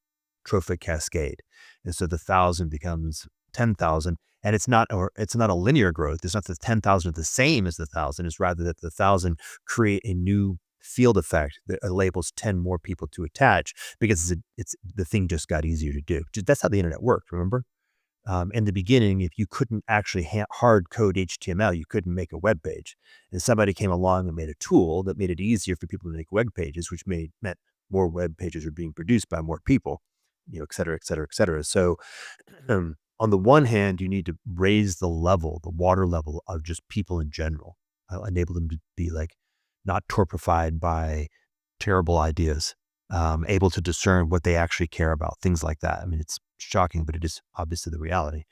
trophic cascade. And so the 1,000 becomes 10,000. And it's not a linear growth. It's not that 10,000 are the same as the 1,000. It's rather that the 1,000 create a new field effect that enables 10 more people to attach because it's the thing just got easier to do. That's how the internet worked, remember? In the beginning, if you couldn't actually hard code HTML, you couldn't make a web page. And somebody came along and made a tool that made it easier for people to make web pages, which meant more web pages are being produced by more people, et cetera, et cetera, et cetera. So on the one hand, you need to raise the water level of just people in general, enable them to be like not torpified by terrible ideas, able to discern what they actually care about, things like that. I mean, it's shocking, but it is obviously the reality.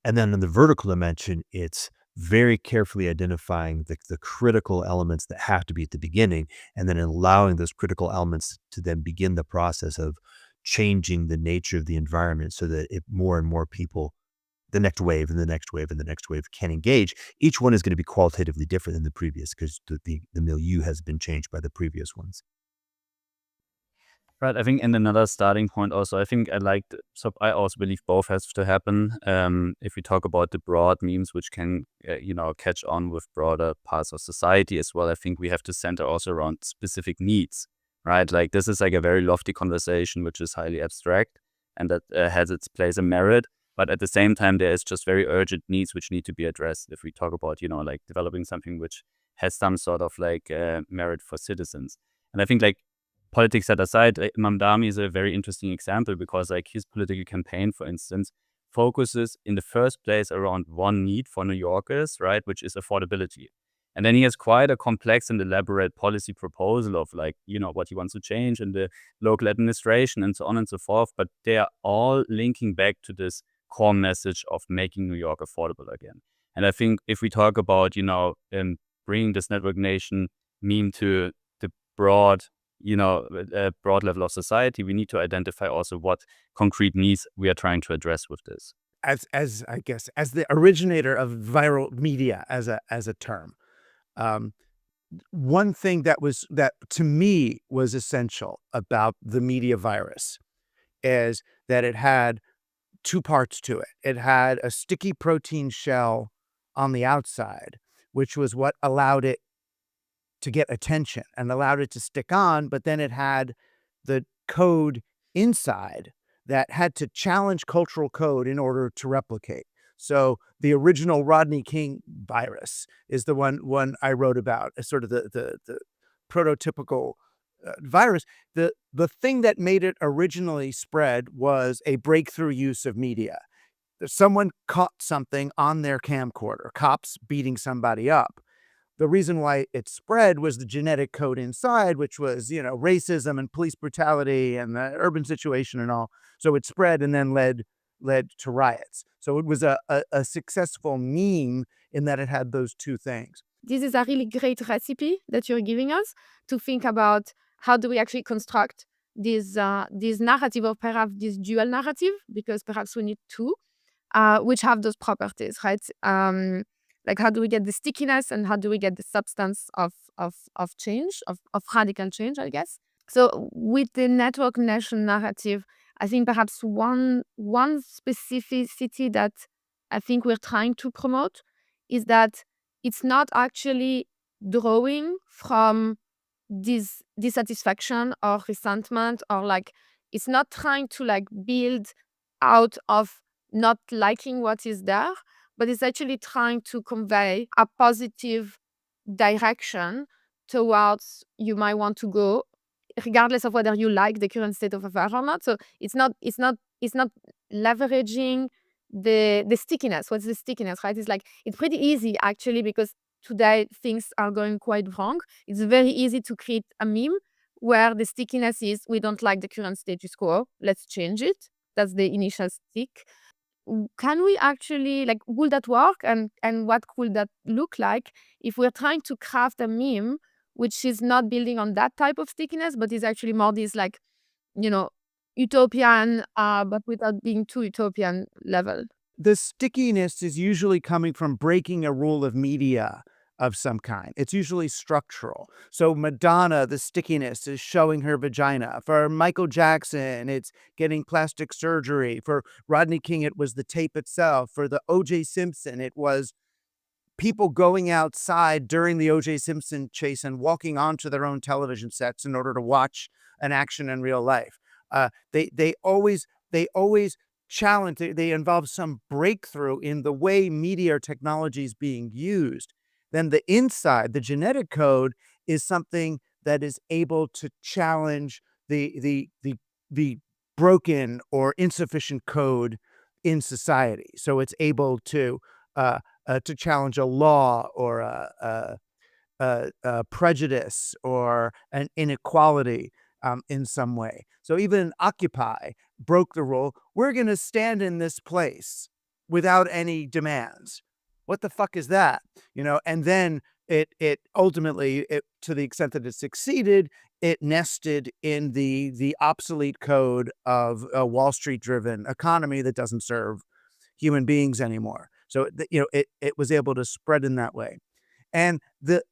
And then in the vertical dimension, it's very carefully identifying the critical elements that have to be at the beginning, and then allowing those critical elements to then begin the process of changing the nature of the environment so that more and more people, the next wave and the next wave and the next wave can engage. Each one is going to be qualitatively different than the previous because the milieu has been changed by the previous ones. Right. I think in another starting point also, I think I also believe both has to happen. If we talk about the broad memes, which can, catch on with broader parts of society as well, I think we have to center also around specific needs, right? Like this is like a very lofty conversation, which is highly abstract and that has its place and merit. But at the same time, there is just very urgent needs which need to be addressed. If we talk about, like developing something which has some sort of like merit for citizens. And I think like politics set aside, Mamdani is a very interesting example because like his political campaign, for instance, focuses in the first place around one need for New Yorkers, right, which is affordability. And then he has quite a complex and elaborate policy proposal of like, what he wants to change in the local administration and so on and so forth. But they are all linking back to this core message of making New York affordable again. And I think if we talk about, bringing this network nation meme to the broad level of society, we need to identify also what concrete needs we are trying to address with this. As I guess, as the originator of viral media as a term, one thing that to me was essential about the media virus is that it had two parts to it. It had a sticky protein shell on the outside, which was what allowed it to get attention and allowed it to stick on, but then it had the code inside that had to challenge cultural code in order to replicate. So the original Rodney King virus is the one I wrote about, sort of the prototypical virus. The thing that made it originally spread was a breakthrough use of media. Someone caught something on their camcorder, cops beating somebody up. The reason why it spread was the genetic code inside, which was, racism and police brutality and the urban situation and all. So it spread and then led to riots. So it was a successful meme in that it had those two things. This is a really great recipe that you're giving us to think about how do we actually construct this narrative, or perhaps this dual narrative, because perhaps we need two, which have those properties, right? Like how do we get the stickiness and how do we get the substance of change, of radical change, I guess. So with the network nation narrative, I think perhaps one specificity that I think we're trying to promote is that it's not actually drawing from this dissatisfaction or resentment, or like it's not trying to like build out of not liking what is there, but it's actually trying to convey a positive direction towards you might want to go, regardless of whether you like the current state of affairs or not. So it's not leveraging the stickiness. What's the stickiness, right? It's like it's pretty easy actually, because today things are going quite wrong. It's very easy to create a meme where the stickiness is we don't like the current status quo, let's change it. That's the initial stick. Can we actually, like, will that work? And what could that look like if we're trying to craft a meme which is not building on that type of stickiness, but is actually more this, like, utopian, but without being too utopian level? The stickiness is usually coming from breaking a rule of media of some kind. It's usually structural. So Madonna, the stickiness is showing her vagina. For Michael Jackson, it's getting plastic surgery. For Rodney King, it was the tape itself. For the O.J. Simpson, it was people going outside during the O.J. Simpson chase and walking onto their own television sets in order to watch an action in real life. They always challenge. They involve some breakthrough in the way media or technology is being used. Then the inside, the genetic code, is something that is able to challenge the broken or insufficient code in society. So it's able to challenge a law or a prejudice or an inequality in some way. So even Occupy broke the rule. We're going to stand in this place without any demands. What the fuck is that? And then it ultimately, to the extent that it succeeded, it nested in the obsolete code of a Wall Street driven economy that doesn't serve human beings anymore. So it was able to spread in that way. And the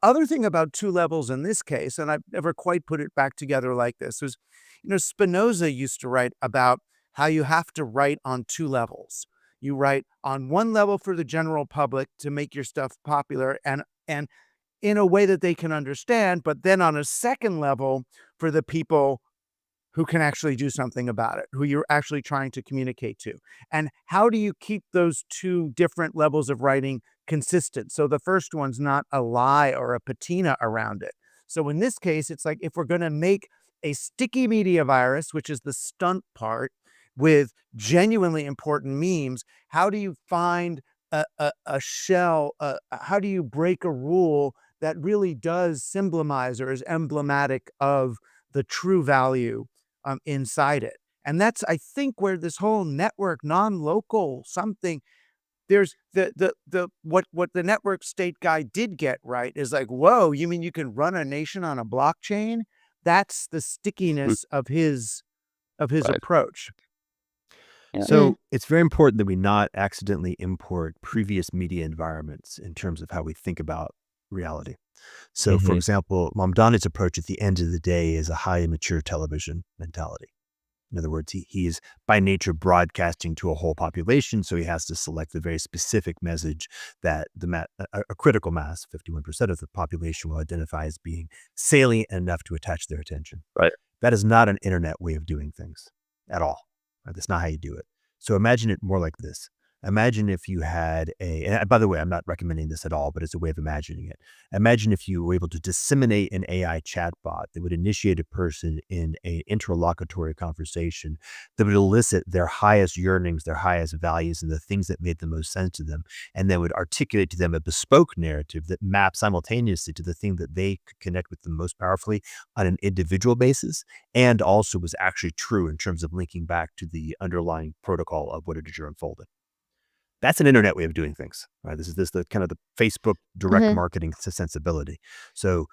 other thing about two levels in this case, and I've never quite put it back together like this, was, Spinoza used to write about how you have to write on two levels. You write on one level for the general public to make your stuff popular and in a way that they can understand, but then on a second level for the people who can actually do something about it, who you're actually trying to communicate to. And how do you keep those two different levels of writing consistent? So the first one's not a lie or a patina around it. So in this case, it's like if we're going to make a sticky media virus, which is the stunt part, with genuinely important memes, how do you find a shell? How do you break a rule that really does symbolize or is emblematic of the true value inside it? And that's, I think, where this whole network, non-local something, there's what the network state guy did get right is like, whoa, you mean you can run a nation on a blockchain? That's the stickiness of his Right. approach. Yeah. So it's very important that we not accidentally import previous media environments in terms of how we think about reality. So, for example, Mamdani's approach at the end of the day is a high mature television mentality. In other words, he is by nature broadcasting to a whole population, so he has to select a very specific message that a critical mass, 51% of the population, will identify as being salient enough to attach their attention. Right. That is not an internet way of doing things at all. Right? That's not how you do it. So imagine it more like this. Imagine if you had and by the way, I'm not recommending this at all, but it's a way of imagining it. Imagine if you were able to disseminate an AI chatbot that would initiate a person in an interlocutory conversation that would elicit their highest yearnings, their highest values, and the things that made the most sense to them, and then would articulate to them a bespoke narrative that maps simultaneously to the thing that they could connect with them most powerfully on an individual basis, and also was actually true in terms of linking back to the underlying protocol of what it is you're unfolding. That's an internet way of doing things, right? This is the kind of the Facebook direct marketing sensibility. So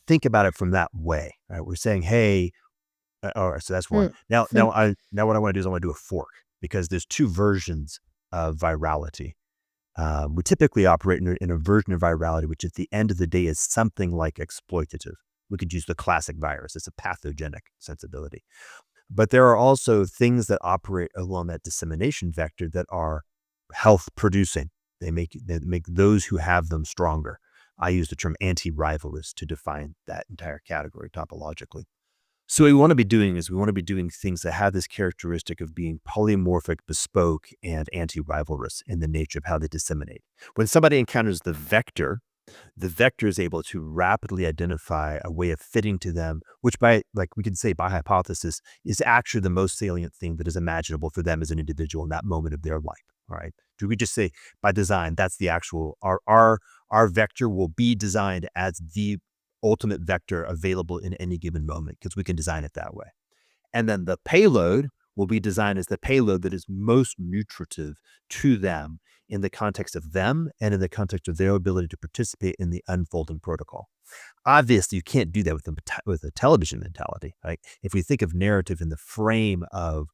think about it from that way, right? We're saying, hey, all right, so that's one. Now what I want to do is I want to do a fork, because there's two versions of virality. We typically operate in a version of virality, which at the end of the day is something like exploitative. We could use the classic virus. It's a pathogenic sensibility. But there are also things that operate along that dissemination vector that are health producing. They make those who have them stronger. I use the term anti-rivalrous to define that entire category topologically. So what we want to be doing is we want to be doing things that have this characteristic of being polymorphic, bespoke, and anti-rivalrous in the nature of how they disseminate. When somebody encounters the vector is able to rapidly identify a way of fitting to them, which we can say by hypothesis is actually the most salient thing that is imaginable for them as an individual in that moment of their life. Right? Do we just say by design, that's the actual, our vector will be designed as the ultimate vector available in any given moment, because we can design it that way. And then the payload will be designed as the payload that is most nutritive to them in the context of them and in the context of their ability to participate in the unfolding protocol. Obviously, you can't do that with a television mentality. Right? If we think of narrative in the frame of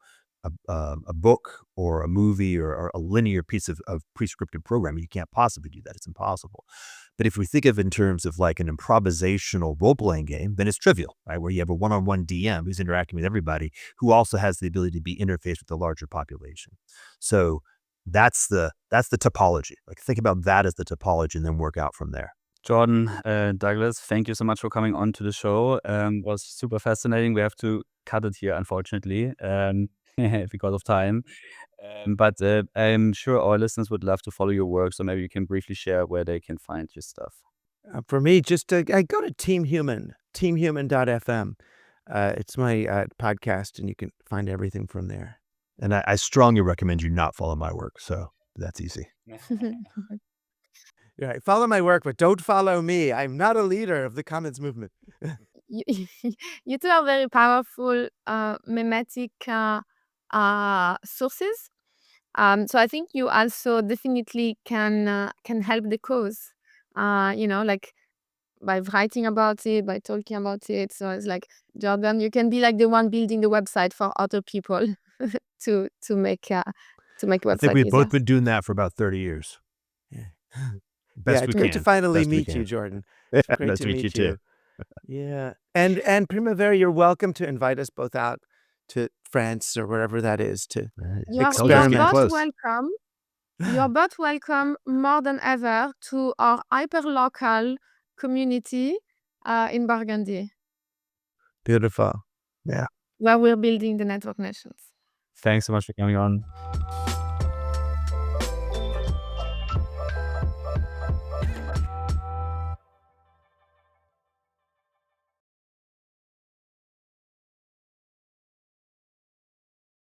a book or a movie or a linear piece of prescripted programming, you can't possibly do that. It's impossible. But if we think of in terms of like an improvisational role-playing game, then it's trivial, right? Where you have a one-on-one DM who's interacting with everybody, who also has the ability to be interfaced with the larger population. So that's the topology. Like, think about that as the topology and then work out from there. Jordan, Douglas, thank you so much for coming on to the show. Was super fascinating. We have to cut it here, unfortunately, because of time. But I'm sure our listeners would love to follow your work, so maybe you can briefly share where they can find your stuff. For me, just I go to Team Human, teamhuman.fm. It's my podcast, and you can find everything from there. And I strongly recommend you not follow my work, so that's easy. Right, follow my work, but don't follow me. I'm not a leader of the commons movement. You two are very powerful mimetic sources. So I think you also definitely can help the cause. Like by writing about it, by talking about it. So it's like, Jordan, you can be like the one building the website for other people to make websites. I think we've easier. both been doing that for about 30 years. Yeah. Best it's we great can. to finally Best we meet you, can. Jordan. It's great Nice to to meet you too. Yeah. And Primavera, you're welcome to invite us both out to France or wherever that is to You're experiment. both Close. welcome. You're both welcome more than ever to our hyper-local community in Burgundy, Beautiful. Yeah. where we're building the network nations. Thanks so much for coming on.